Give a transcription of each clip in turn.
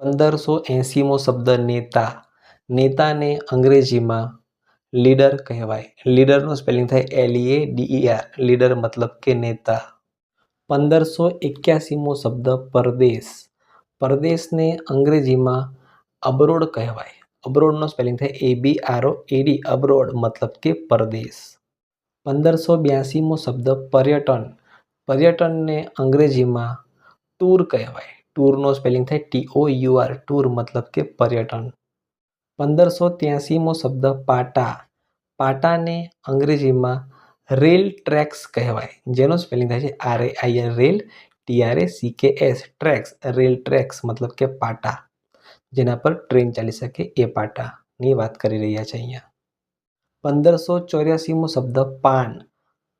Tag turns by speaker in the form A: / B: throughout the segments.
A: 1580મો શબ્દ નેતા. નેતાને અંગ્રેજીમાં લીડર કહેવાય. લીડરનું સ્પેલિંગ થાય LEADER. લીડર મતલબ કે નેતા. 1581મો શબ્દ પરદેશ. પરદેશને અંગ્રેજીમાં અબ્રોડ કહેવાય. અબ્રોડનો સ્પેલિંગ થાય ABROAD. અબ્રોડ મતલબ કે પરદેશ. 1582મો શબ્દ પર્યટન. પર્યટનને અંગ્રેજીમાં ટૂર કહેવાય. ટૂરનો સ્પેલિંગ થાય TOUR. ટૂર મતલબ કે પર્યટન. 1583મો શબ્દ પાટા. પાટાને અંગ્રેજીમાં રેલ ટ્રેક્સ કહેવાય, જેનો સ્પેલિંગ થાય છે RAIL. Rail TRACKS. Tracks. Rail tracks મતલબ કે પાટા, જેના પર ટ્રેન ચાલી શકે એ પાટાની વાત કરી રહ્યા છે અહીંયા. 1584મો શબ્દ પાન.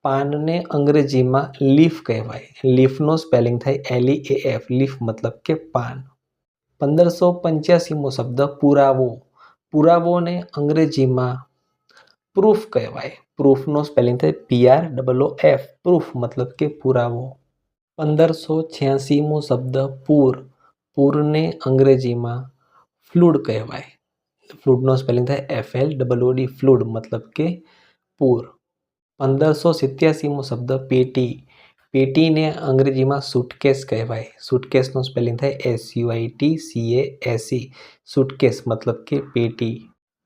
A: પાનને અંગ્રેજીમાં લીફ કહેવાય. લીફનો સ્પેલિંગ થાય LEAF. લીફ મતલબ કે પાન. 1585મો શબ્દ પુરાવો. પુરાવોને અંગ્રેજીમાં પ્રૂફ કહેવાય. પ્રૂફનો સ્પેલિંગ થાય PROOF. પ્રૂફ મતલબ કે પુરાવો. 1586મો શબ્દ પૂર. પૂરને અંગ્રેજીમાં ફ્લૂડ કહેવાય. ફ્લૂડનો સ્પેલિંગ થાય FLOOD. ફ્લૂડ મતલબ કે પૂર. 1587મો શબ્દ પેટી. પેટીને અંગ્રેજીમાં સુટકેસ કહેવાય. સુટકેસનો સ્પેલિંગ થાય SUITCASE. સુટકેસ મતલબ કે પેટી.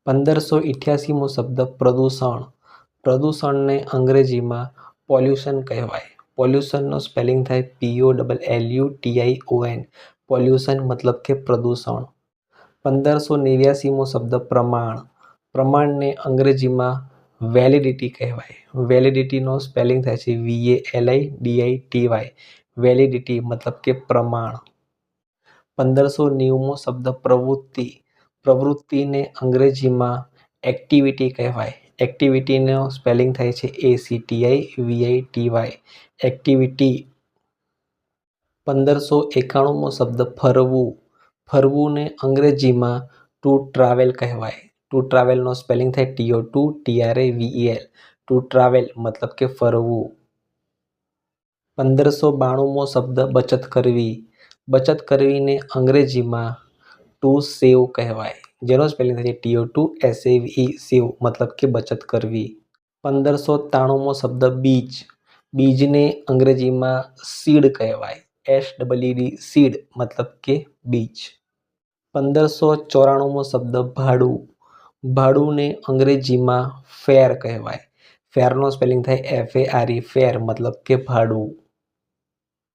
A: 1588મો શબ્દ પ્રદૂષણ. પ્રદૂષણને અંગ્રેજીમાં પોલ્યુશન કહેવાય. પોલ્યુશનનો સ્પેલિંગ થાય POLLUTION. પોલ્યુશન મતલબ કે પ્રદૂષણ. 1589મો શબ્દ પ્રમાણ. પ્રમાણને અંગ્રેજીમાં વેલિડિટી કહેવાય. વેલિડિટીનો સ્પેલિંગ થાય છે VALIDITY. વેલિડિટી મતલબ કે પ્રમાણ. 1590મો શબ્દ પ્રવૃત્તિ. પ્રવૃત્તિને અંગ્રેજીમાં એક્ટિવિટી કહેવાય. એક્ટિવિટીનો સ્પેલિંગ થાય છે ACTIVITY. એક્ટિવિટી. 1591મો શબ્દ ફરવું. ફરવુંને અંગ્રેજીમાં ટુ ટ્રાવેલ કહેવાય. ટુ ટ્રાવેલનો સ્પેલિંગ થાય TO2TRAVEL. ટુ ટ્રાવેલ મતલબ કે ફરવું. 1592મો શબ્દ બચત કરવી. બચત કરવીને અંગ્રેજીમાં ટુ સેવ કહેવાય, જેનો સ્પેલિંગ થાય TO2SAVE. સેવ મતલબ કે બચત કરવી. 1593મો શબ્દ બીજ. બીજને અંગ્રેજીમાં સીડ કહેવાય. SEED. સીડ મતલબ કે બીજ. 1594મો શબ્દ ભાડું. ભાડુંને અંગ્રેજીમાં ફેર કહેવાય. ફેરનો સ્પેલિંગ થાય FARE. ફેર મતલબ કે ભાડું.